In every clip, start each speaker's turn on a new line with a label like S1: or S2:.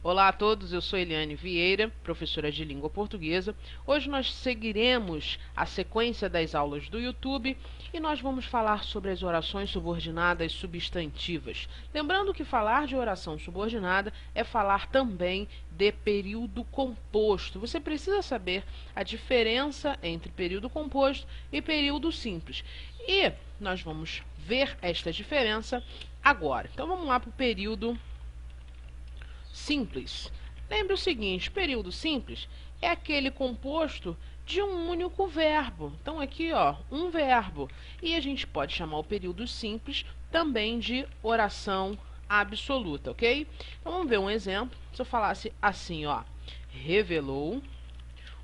S1: Olá a todos, eu sou Eliane Vieira, professora de língua portuguesa. Hoje nós seguiremos a sequência das aulas do YouTube e nós vamos falar sobre as orações subordinadas substantivas. Lembrando que falar de oração subordinada é falar também de período composto. Você precisa saber a diferença entre período composto e período simples. E nós vamos ver esta diferença agora. Então vamos lá para o período simples. Lembre o seguinte, período simples é aquele composto de um único verbo. Então aqui, ó, um verbo. E a gente pode chamar o período simples também de oração absoluta, ok? Então vamos ver um exemplo. Se eu falasse assim, ó, revelou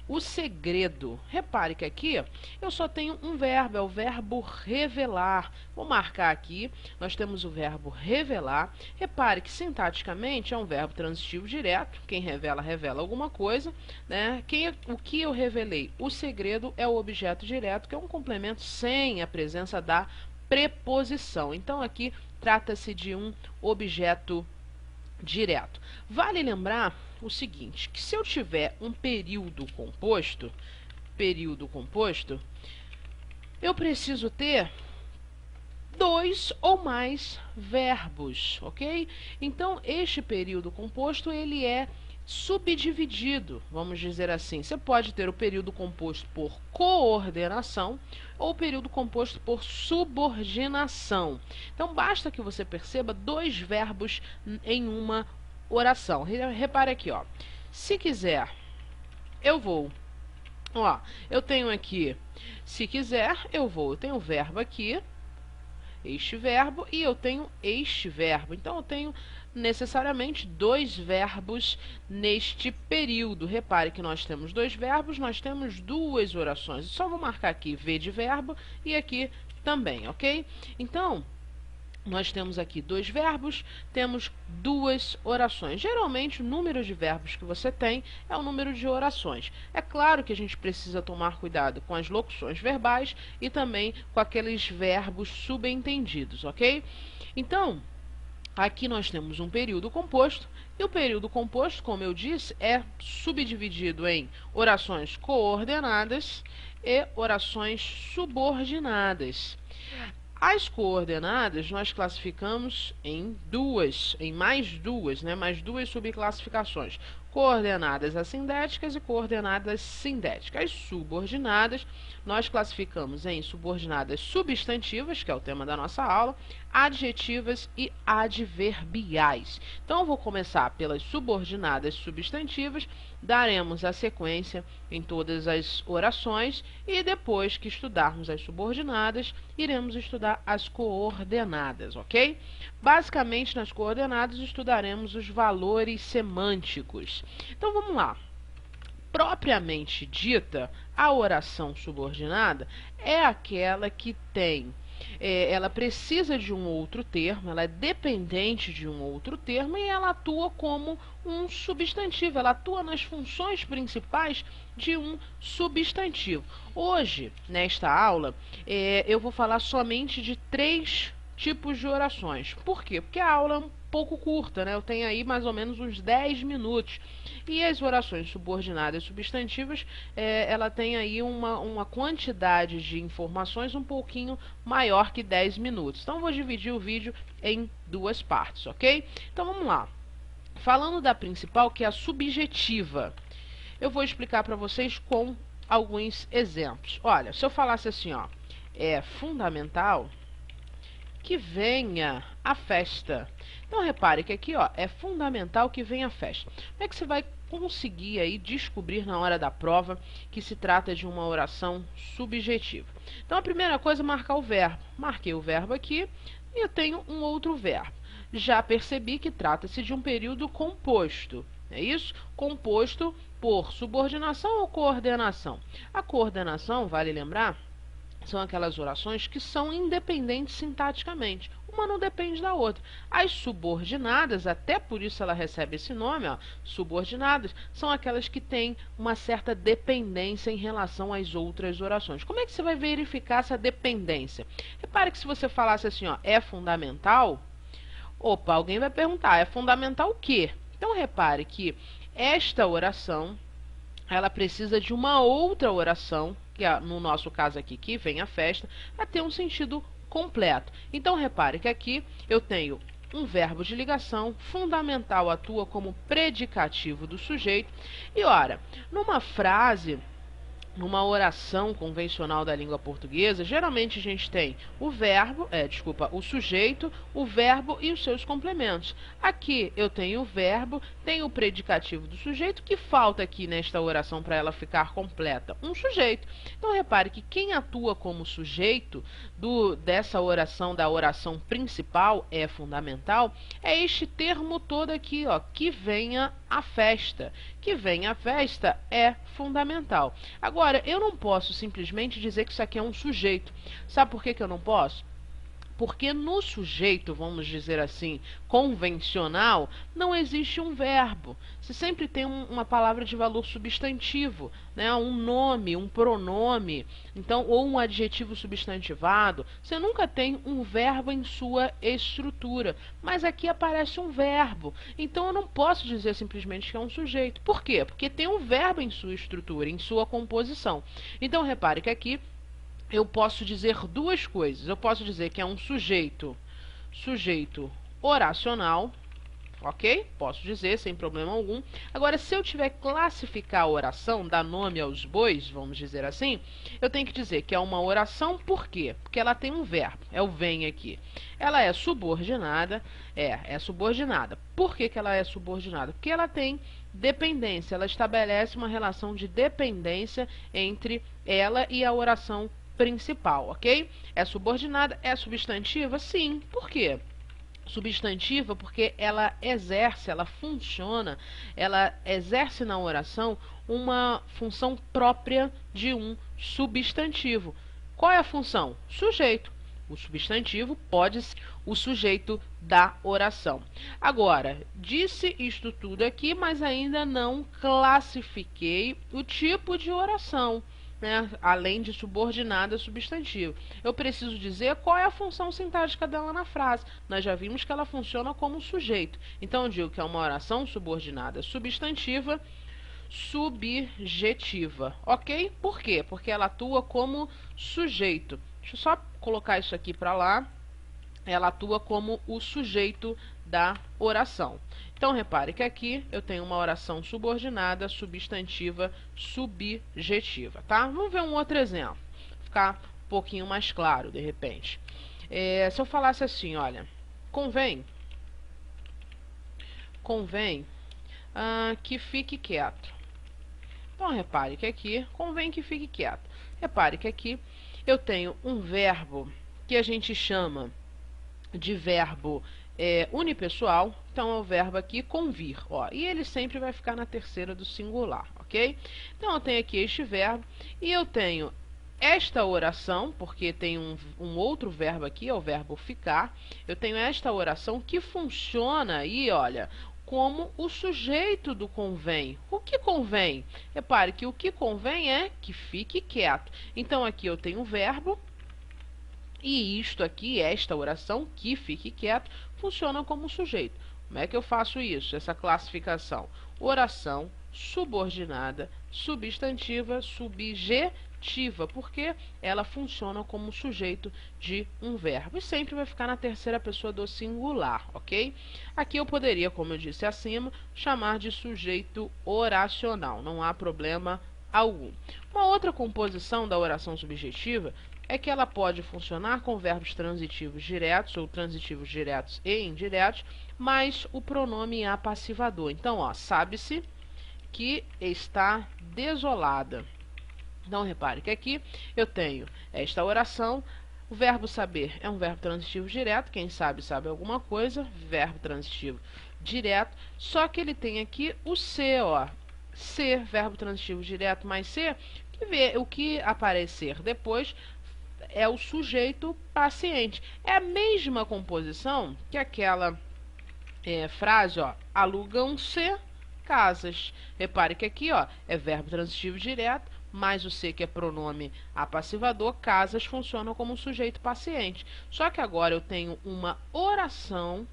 S1: o segredo. Repare que aqui eu só tenho um verbo, é o verbo revelar. Vou marcar aqui, nós temos o verbo revelar. Repare que sintaticamente é um verbo transitivo direto. Quem revela, revela alguma coisa, né? O que eu revelei? O segredo é o objeto direto, que é um complemento sem a presença da preposição. Então aqui trata-se de um objeto direto. Vale lembrar o seguinte, que se eu tiver um período composto, eu preciso ter dois ou mais verbos, ok? Então, este período composto, ele é subdividido, vamos dizer assim. Você pode ter o período composto por coordenação ou o período composto por subordinação. Então, basta que você perceba dois verbos em uma oração. Repare aqui, ó. Se quiser, eu vou. Ó, eu tenho aqui, se quiser, eu vou. Eu tenho o verbo aqui, este verbo, e eu tenho este verbo. Então, eu tenho necessariamente dois verbos neste período. Repare que nós temos dois verbos, nós temos duas orações. Só vou marcar aqui V de verbo e aqui também, ok? Então, nós temos aqui dois verbos, temos duas orações. Geralmente, o número de verbos que você tem é o número de orações. É claro que a gente precisa tomar cuidado com as locuções verbais e também com aqueles verbos subentendidos, ok? Então, aqui nós temos um período composto, e o período composto, como eu disse, é subdividido em orações coordenadas e orações subordinadas. As coordenadas nós classificamos em mais duas subclassificações. Coordenadas assindéticas e coordenadas sindéticas. As subordinadas nós classificamos em subordinadas substantivas, que é o tema da nossa aula, adjetivas e adverbiais. Então, eu vou começar pelas subordinadas substantivas, daremos a sequência em todas as orações e depois que estudarmos as subordinadas, iremos estudar as coordenadas, ok? Basicamente, nas coordenadas, estudaremos os valores semânticos. Então, vamos lá. Propriamente dita, a oração subordinada é aquela que tem ela precisa de um outro termo, ela é dependente de um outro termo e ela atua como um substantivo, ela atua nas funções principais de um substantivo. Hoje, nesta aula, eu vou falar somente de três tipos de orações. Por quê? Porque a aula é um pouco curta, né? Eu tenho aí mais ou menos uns 10 minutos. E as orações subordinadas substantivas, ela tem aí uma quantidade de informações um pouquinho maior que 10 minutos. Então, vou dividir o vídeo em duas partes, ok? Então, vamos lá. Falando da principal, que é a subjetiva, eu vou explicar para vocês com alguns exemplos. Olha, se eu falasse assim, ó, é fundamental que venha a festa. Então, repare que aqui, ó, é fundamental que venha a festa. Como é que você vai conseguir aí descobrir na hora da prova que se trata de uma oração subjetiva? Então, a primeira coisa é marcar o verbo. Marquei o verbo aqui e eu tenho um outro verbo. Já percebi que trata-se de um período composto. É isso? Composto por subordinação ou coordenação. A coordenação, vale lembrar, são aquelas orações que são independentes sintaticamente. Uma não depende da outra. As subordinadas, até por isso ela recebe esse nome, ó, subordinadas, são aquelas que têm uma certa dependência em relação às outras orações. Como é que você vai verificar essa dependência? Repare que se você falasse assim, ó, é fundamental, opa, alguém vai perguntar, é fundamental o quê? Então, repare que esta oração, ela precisa de uma outra oração, que é, no nosso caso aqui, que vem a festa, para ter um sentido completo. Então, repare que aqui eu tenho um verbo de ligação, fundamental atua como predicativo do sujeito. E, ora, numa frase, numa oração convencional da língua portuguesa, geralmente a gente tem o verbo, o sujeito, o verbo e os seus complementos. Aqui eu tenho o verbo, tenho o predicativo do sujeito, que falta aqui nesta oração para ela ficar completa? Um sujeito. Então repare que quem atua como sujeito dessa oração, da oração principal, é fundamental, é este termo todo aqui, ó, que venha a festa. Que venha a festa é fundamental. Agora, eu não posso simplesmente dizer que isso aqui é um sujeito. Sabe por que eu não posso? Porque no sujeito, vamos dizer assim, convencional, não existe um verbo. Você sempre tem uma palavra de valor substantivo, né? Um nome, um pronome, então, ou um adjetivo substantivado. Você nunca tem um verbo em sua estrutura. Mas aqui aparece um verbo. Então, eu não posso dizer simplesmente que é um sujeito. Por quê? Porque tem um verbo em sua estrutura, em sua composição. Então, repare que aqui eu posso dizer duas coisas. Eu posso dizer que é um sujeito oracional, ok? Posso dizer sem problema algum. Agora, se eu tiver que classificar a oração, dar nome aos bois, vamos dizer assim, eu tenho que dizer que é uma oração, por quê? Porque ela tem um verbo, é o vem aqui. Ela é subordinada, é subordinada. Por que ela é subordinada? Porque ela tem dependência, ela estabelece uma relação de dependência entre ela e a oração principal, ok? É subordinada, é substantiva? Sim. Por quê? Substantiva porque ela exerce, ela funciona, ela exerce na oração uma função própria de um substantivo. Qual é a função? Sujeito. O substantivo pode ser o sujeito da oração. Agora, disse isto tudo aqui, mas ainda não classifiquei o tipo de oração, né? Além de subordinada, substantivo. Eu preciso dizer qual é a função sintática dela na frase. Nós já vimos que ela funciona como sujeito. Então, eu digo que é uma oração subordinada substantiva, subjetiva, ok? Por quê? Porque ela atua como sujeito. Deixa eu só colocar isso aqui para lá. Ela atua como o sujeito da oração. Então, repare que aqui eu tenho uma oração subordinada, substantiva, subjetiva, tá? Vamos ver um outro exemplo, ficar um pouquinho mais claro, de repente. Se eu falasse assim, olha, convém que fique quieto. Então, repare que aqui, convém que fique quieto. Repare que aqui eu tenho um verbo que a gente chama de verbo unipessoal, então é o verbo aqui convir, ó, e ele sempre vai ficar na terceira do singular, ok? Então eu tenho aqui este verbo e eu tenho esta oração, porque tem um outro verbo aqui, é o verbo ficar. Eu tenho esta oração que funciona aí, olha, como o sujeito do convém. O que convém? Repare que o que convém é que fique quieto. Então aqui eu tenho o verbo. E isto aqui, esta oração, que fique quieto, funciona como sujeito. Como é que eu faço isso? Essa classificação. Oração subordinada, substantiva, subjetiva, porque ela funciona como sujeito de um verbo. E sempre vai ficar na terceira pessoa do singular, ok? Aqui eu poderia, como eu disse acima, chamar de sujeito oracional. Não há problema algum. Uma outra composição da oração subjetiva é que ela pode funcionar com verbos transitivos diretos ou transitivos diretos e indiretos, mais o pronome apassivador. Então, ó, sabe-se que está desolada. Então, repare que aqui eu tenho esta oração. O verbo saber é um verbo transitivo direto. Quem sabe, sabe alguma coisa. Verbo transitivo direto. Só que ele tem aqui o ser, ó. Ser, verbo transitivo direto mais ser. O que aparecer depois é o sujeito paciente. É a mesma composição que aquela frase, ó, alugam-se casas. Repare que aqui, ó, é verbo transitivo direto, mais o se, que é pronome apassivador. Casas funciona como sujeito paciente. Só que agora eu tenho uma oração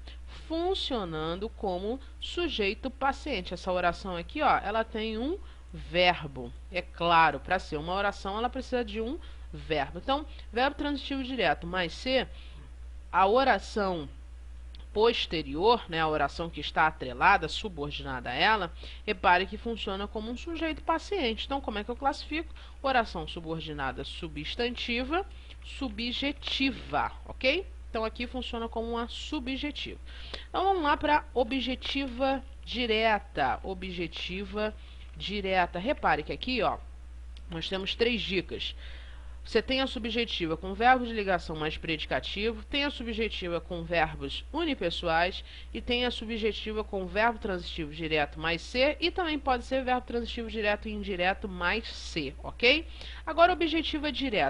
S1: funcionando como sujeito paciente. Essa oração aqui, ó, ela tem um verbo. É claro, para ser uma oração, ela precisa de um verbo. Então, verbo transitivo direto mais ser, a oração posterior, né, a oração que está atrelada, subordinada a ela, repare que funciona como um sujeito paciente. Então, como é que eu classifico? Oração subordinada substantiva, subjetiva, ok? Então, aqui funciona como uma subjetiva. Então, vamos lá para objetiva direta. Objetiva direta. Repare que aqui, ó, nós temos 3 dicas. Você tem a subjetiva com verbo de ligação mais predicativo, tem a subjetiva com verbos unipessoais e tem a subjetiva com verbo transitivo direto mais ser e também pode ser verbo transitivo direto e indireto mais ser, ok? Agora, objetiva direta.